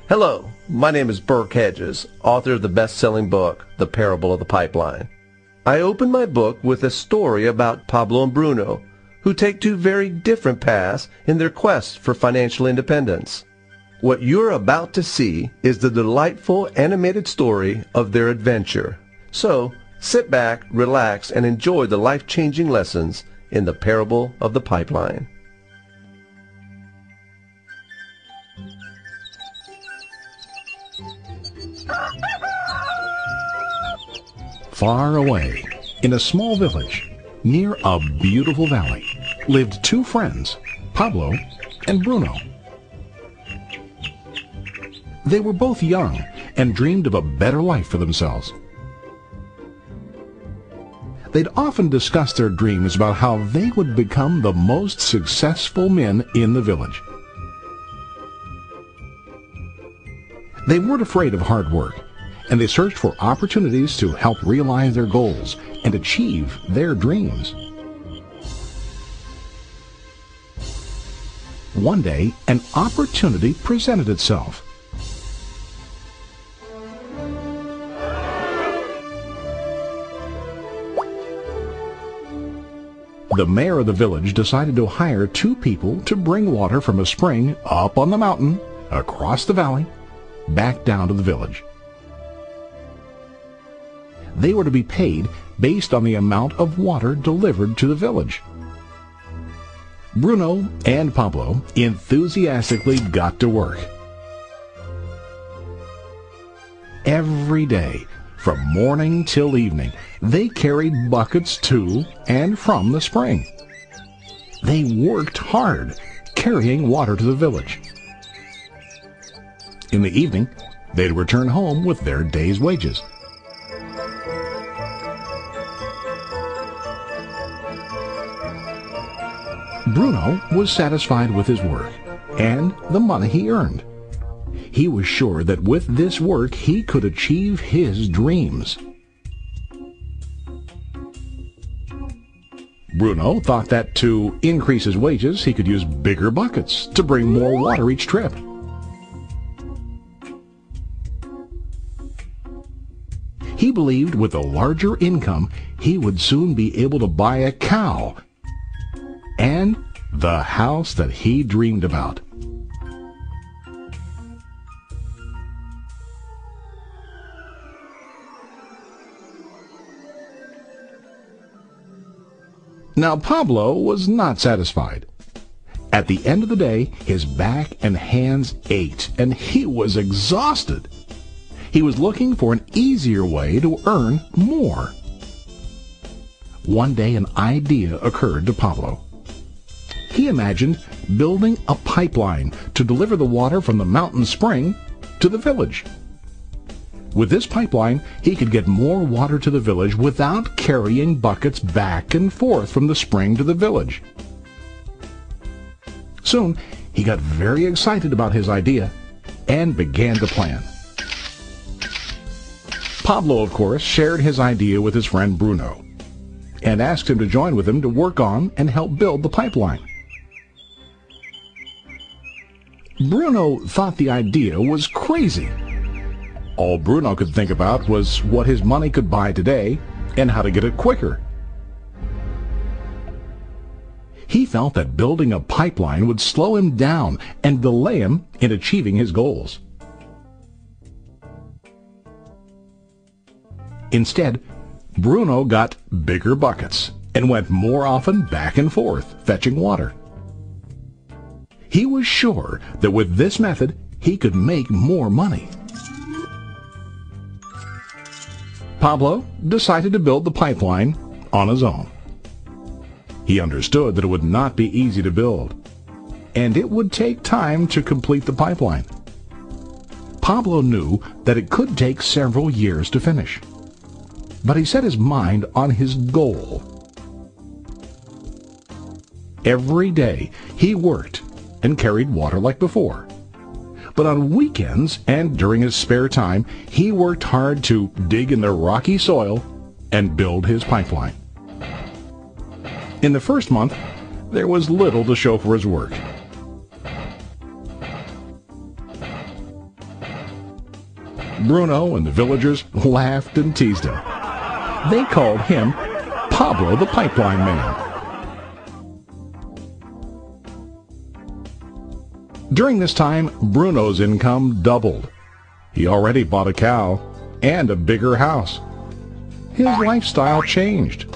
Hello, my name is Burke Hedges, author of the best-selling book, The Parable of the Pipeline. I open my book with a story about Pablo and Bruno, who take two very different paths in their quest for financial independence. What you're about to see is the delightful animated story of their adventure. So, sit back, relax, and enjoy the life-changing lessons in The Parable of the Pipeline. Far away, in a small village, near a beautiful valley, lived two friends, Pablo and Bruno. They were both young and dreamed of a better life for themselves. They'd often discuss their dreams about how they would become the most successful men in the village. They weren't afraid of hard work, and they searched for opportunities to help realize their goals and achieve their dreams. One day, an opportunity presented itself. The mayor of the village decided to hire two people to bring water from a spring up on the mountain, across the valley, back down to the village. They were to be paid based on the amount of water delivered to the village. Bruno and Pablo enthusiastically got to work. Every day, from morning till evening, they carried buckets to and from the spring. They worked hard, carrying water to the village. In the evening, they'd return home with their day's wages. Bruno was satisfied with his work and the money he earned. He was sure that with this work he could achieve his dreams. Bruno thought that to increase his wages he could use bigger buckets to bring more water each trip. He believed with a larger income he would soon be able to buy a cow and the house that he dreamed about. Now Pablo was not satisfied. At the end of the day, his back and hands ached, and he was exhausted. He was looking for an easier way to earn more. One day an idea occurred to Pablo. He imagined building a pipeline to deliver the water from the mountain spring to the village. With this pipeline, he could get more water to the village without carrying buckets back and forth from the spring to the village. Soon, he got very excited about his idea and began to plan. Pablo, of course, shared his idea with his friend Bruno and asked him to join with him to work on and help build the pipeline. Bruno thought the idea was crazy. All Bruno could think about was what his money could buy today and how to get it quicker. He felt that building a pipeline would slow him down and delay him in achieving his goals. Instead, Bruno got bigger buckets and went more often back and forth fetching water. He was sure that with this method he could make more money. Pablo decided to build the pipeline on his own. He understood that it would not be easy to build, and it would take time to complete the pipeline. Pablo knew that it could take several years to finish, but he set his mind on his goal. Every day he worked and carried water like before. But on weekends and during his spare time, he worked hard to dig in the rocky soil and build his pipeline. In the first month, there was little to show for his work. Bruno and the villagers laughed and teased him. They called him Pablo the Pipeline Man. During this time, Bruno's income doubled. He already bought a cow and a bigger house. His lifestyle changed.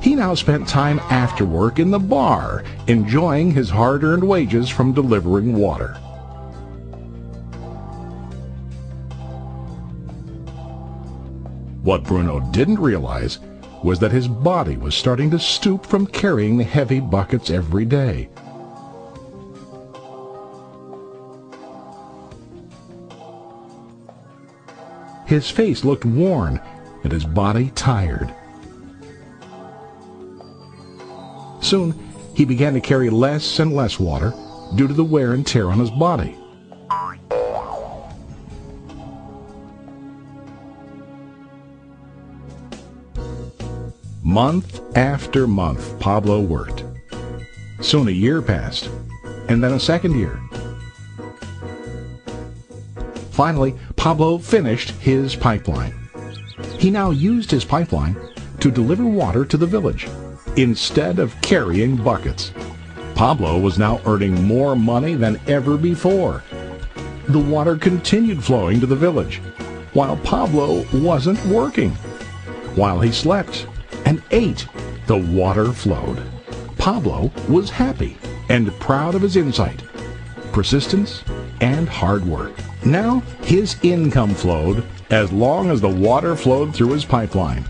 He now spent time after work in the bar, enjoying his hard-earned wages from delivering water. What Bruno didn't realize was that his body was starting to stoop from carrying the heavy buckets every day. His face looked worn and his body tired. Soon, he began to carry less and less water due to the wear and tear on his body. Month after month, Pablo worked. Soon a year passed, and then a second year. Finally, Pablo finished his pipeline. He now used his pipeline to deliver water to the village instead of carrying buckets. Pablo was now earning more money than ever before. The water continued flowing to the village, while Pablo wasn't working. While he slept and ate, the water flowed. Pablo was happy and proud of his insight, persistence, and hard work. Now his income flowed as long as the water flowed through his pipeline.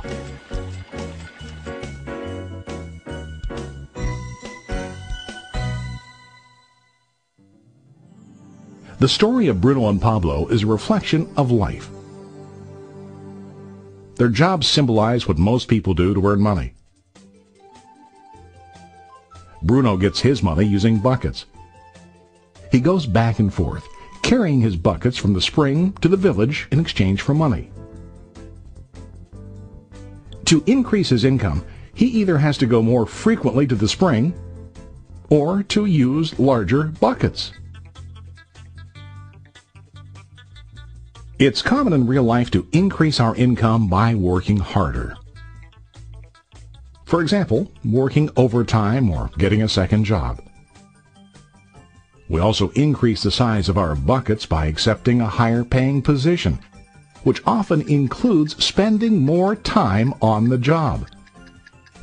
The story of Bruno and Pablo is a reflection of life. Their jobs symbolize what most people do to earn money. Bruno gets his money using buckets. He goes back and forth, carrying his buckets from the spring to the village in exchange for money. To increase his income, he either has to go more frequently to the spring or to use larger buckets. It's common in real life to increase our income by working harder. For example, working overtime or getting a second job. We also increase the size of our buckets by accepting a higher paying position, which often includes spending more time on the job.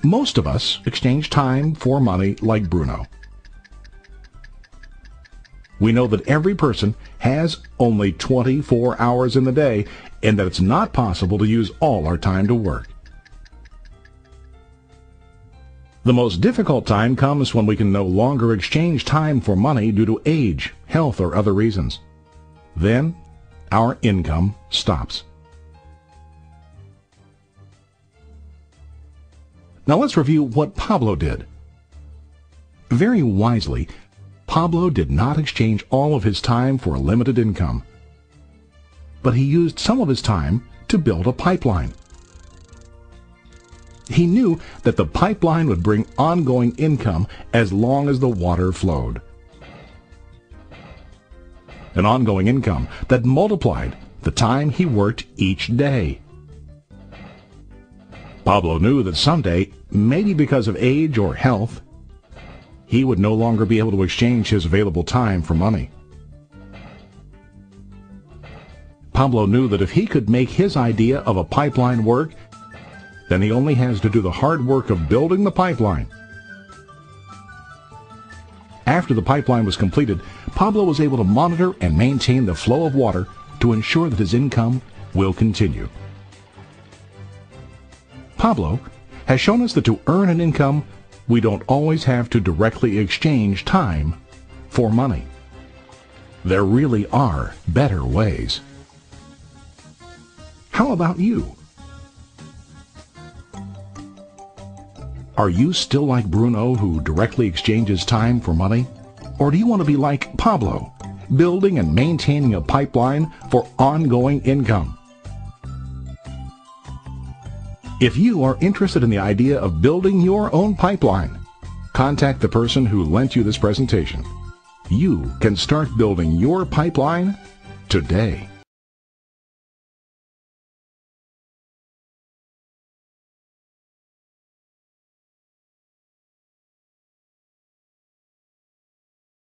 Most of us exchange time for money like Bruno. We know that every person has only 24 hours in the day and that it's not possible to use all our time to work. The most difficult time comes when we can no longer exchange time for money due to age, health, or other reasons. Then, our income stops. Now let's review what Pablo did. Very wisely, Pablo did not exchange all of his time for a limited income, but he used some of his time to build a pipeline. He knew that the pipeline would bring ongoing income as long as the water flowed. An ongoing income that multiplied the time he worked each day. Pablo knew that someday, maybe because of age or health, he would no longer be able to exchange his available time for money. Pablo knew that if he could make his idea of a pipeline work, then he only has to do the hard work of building the pipeline. After the pipeline was completed, Pablo was able to monitor and maintain the flow of water to ensure that his income will continue. Pablo has shown us that to earn an income, we don't always have to directly exchange time for money. There really are better ways. How about you? Are you still like Bruno, who directly exchanges time for money? Or do you want to be like Pablo, building and maintaining a pipeline for ongoing income? If you are interested in the idea of building your own pipeline, contact the person who lent you this presentation. You can start building your pipeline today.